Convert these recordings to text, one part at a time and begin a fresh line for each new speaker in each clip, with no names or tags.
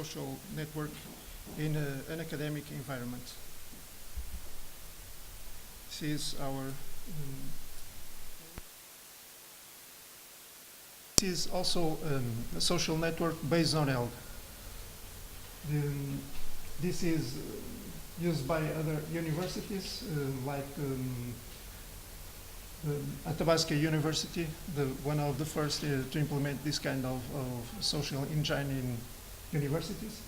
social network in an academic environment. This is our this is also a social network based on Elgg. This is used by other universities like Athabasca University, one of the first to implement this kind of social engine in universities.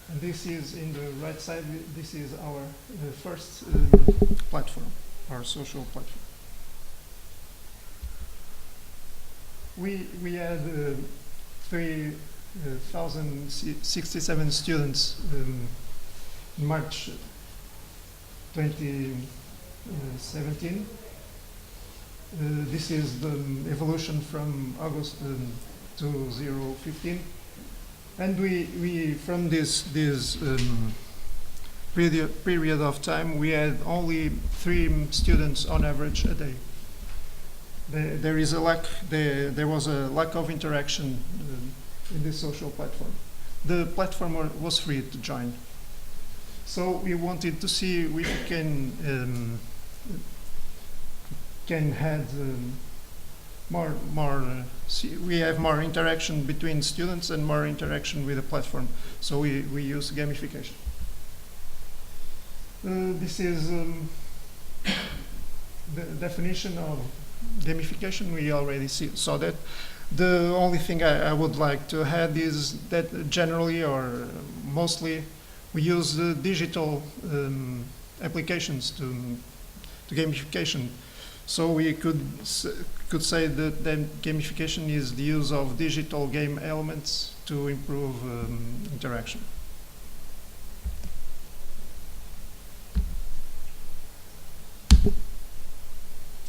And this is in the right side, this is our first platform, our social platform. We had 3,067 students in March 2017. This is the evolution from August 2015. And we from this period of time, we had only 3 students on average a day. There was a lack of interaction in this social platform. The platform was free to join. So we wanted to see if we can have we have more interaction between students and more interaction with the platform. So we use gamification. This is the definition of gamification. We already saw that. The only thing I would like to add is that generally or mostly we use digital applications to gamification. So we could say that gamification is the use of digital game elements to improve interaction.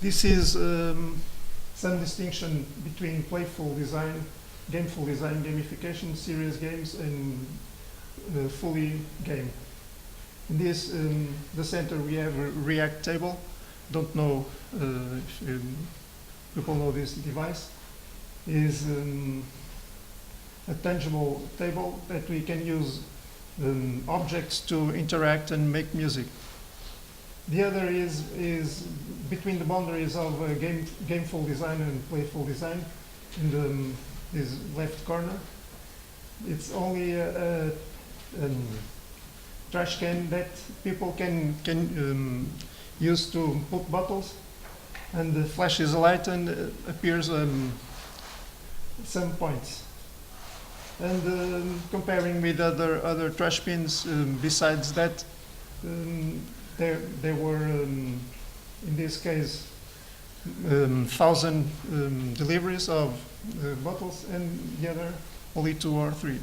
This is some distinction between playful design, gameful design, gamification, serious games, and fully game. In this, the center we have a React table. Don't know if people know this device. Is a tangible table that we can use objects to interact and make music. The other is between the boundaries of gameful design and playful design in this left corner. It's only a trash can that people can use to put bottles, and the flashes a light and appears some points. And comparing with other trash bins, besides that, there were in this case 1,000 deliveries of bottles, and the other only 2 or 3.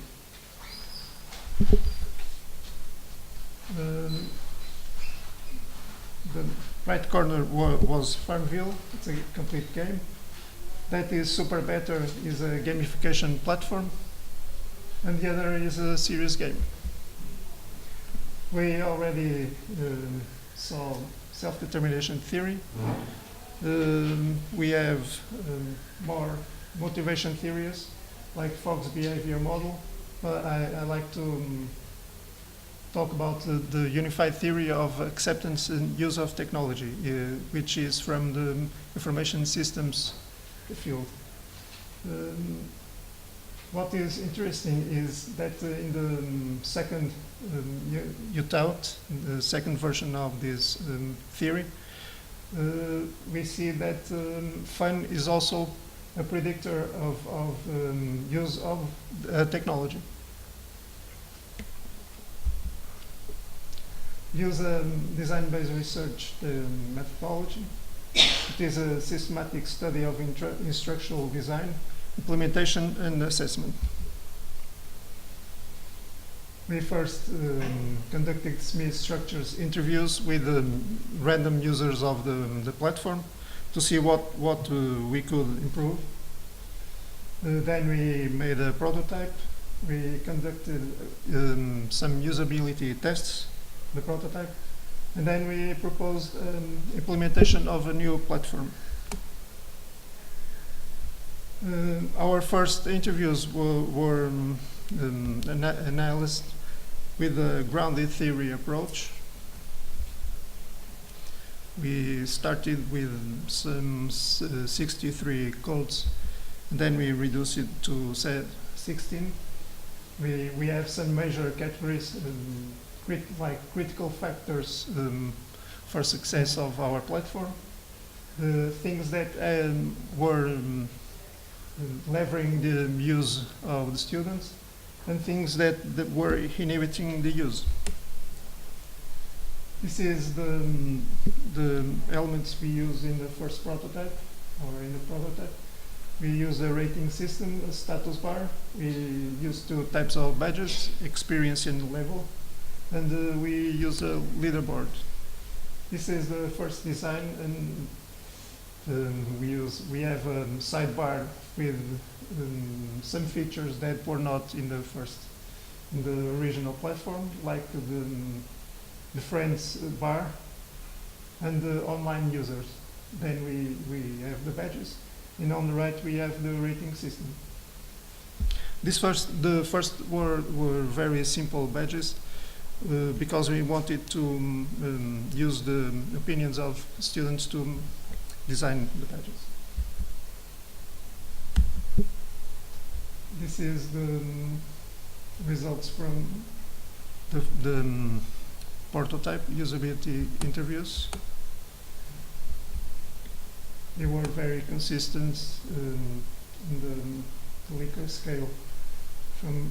The right corner was Farmville. It's a complete game. That is Super Better, is a gamification platform, and the other is a serious game. We already saw self-determination theory. We have more motivation theories, like Fogg's behavior model. I like to talk about the unified theory of acceptance and use of technology, which is from the information systems field. What is interesting is that in the second UTAUT, the second version of this theory, we see that fun is also a predictor of use of technology. Use design-based research methodology. It is a systematic study of instructional design, implementation, and assessment. We first conducted semistructured interviews with random users of the platform to see what we could improve. Then we made a prototype. We conducted some usability tests, the prototype, and then we proposed implementation of a new platform. Our first interviews were analyst with a grounded theory approach. We started with some 63 codes, and then we reduced it to 16. We have some major categories, like critical factors for success of our platform. The things that were leveraging the use of the students, and things that were inhibiting the use. This is the elements we use in the first prototype, or in the prototype. We use a rating system, a status bar. We use two types of badges, experience and level. And we use a leaderboard. This is the first design, and we have a sidebar with some features that were not in the original platform, like the friends bar and the online users. Then we have the badges, and on the right we have the rating system. The first were very simple badges because we wanted to use the opinions of students to design the badges. This is the results from the prototype usability interviews. They were very consistent in the Likert scale. From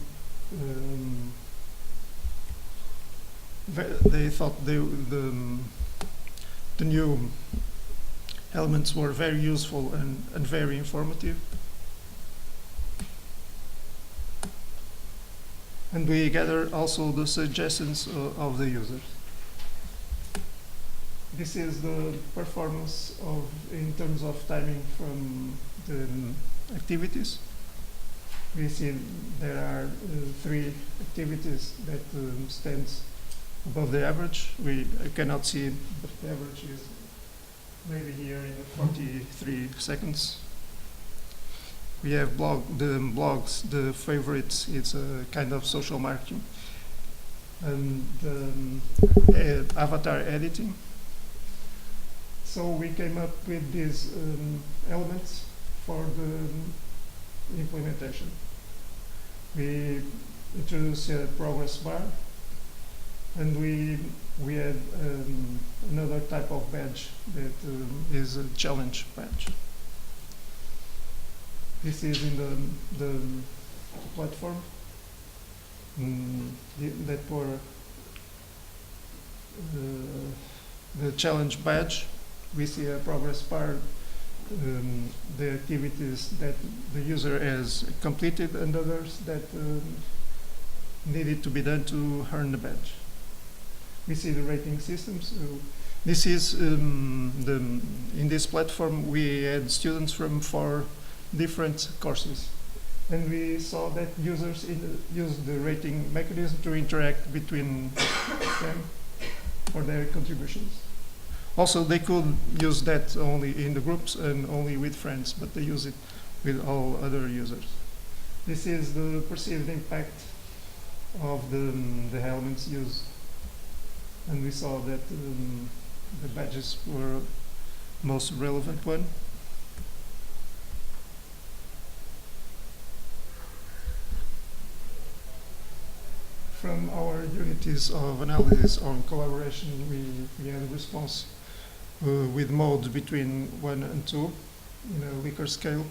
they thought the new elements were very useful and very informative. And we gather also the suggestions of the users. This is the performance in terms of timing from the activities. We see there are 3 activities that stands above the average. I cannot see it, but the average is maybe here in 43 seconds. We have the blogs, the favorites. It's a kind of social marketing, and avatar editing. So we came up with these elements for the implementation. We introduced a progress bar, and we had another type of badge that is a challenge badge. This is in the platform that were the challenge badge. We see a progress bar, the activities that the user has completed and others that needed to be done to earn the badge. We see the rating systems. This is in this platform we had students from 4 different courses, and we saw that users use the rating mechanism to interact between them for their contributions. Also, they could use that only in the groups and only with friends, but they use it with all other users. This is the perceived impact of the elements used, and we saw that the badges were most relevant one. From our unities of analysis on collaboration, we had a response with modes between 1 and 2 in a Likert scale,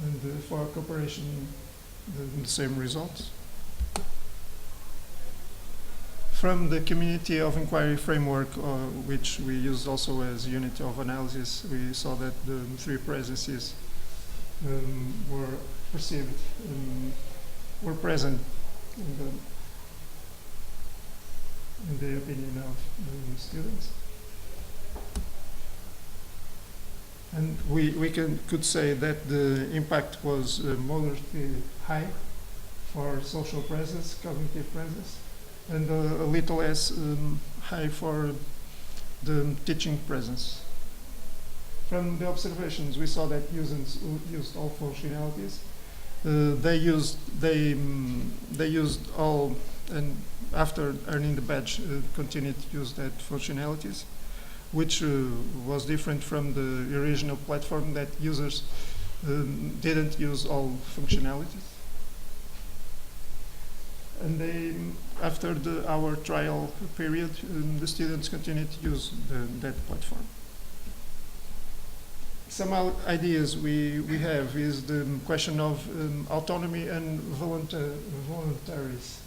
and for cooperation the same results. From the community of inquiry framework, which we use also as unit of analysis, we saw that the 3 presences were perceived, were present in the opinion of the students. And we could say that the impact was moderately high for social presence, cognitive presence, and a little less high for the teaching presence. From the observations, we saw that users used all functionalities, They used all, and after earning the badge, continued to use that functionalities, which was different from the original platform that users didn't use all functionalities. And after our trial period, the students continued to use that platform. Some ideas we have is the question of autonomy and voluntaries.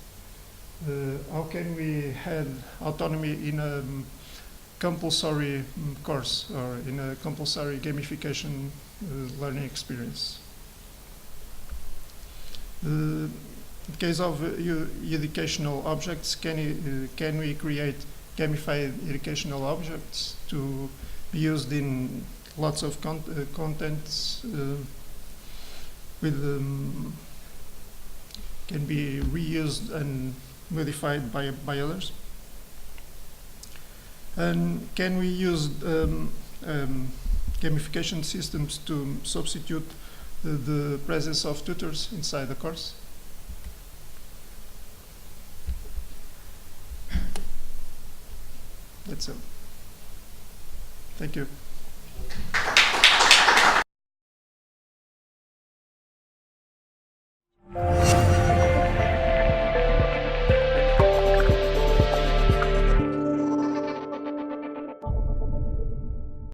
How can we have autonomy in a compulsory course or in a compulsory gamification learning experience? In case of educational objects, can we create gamified educational objects to be used in lots of contents can be reused and modified by others? And can we use gamification systems to substitute the presence of tutors inside the course? That's all. Thank you.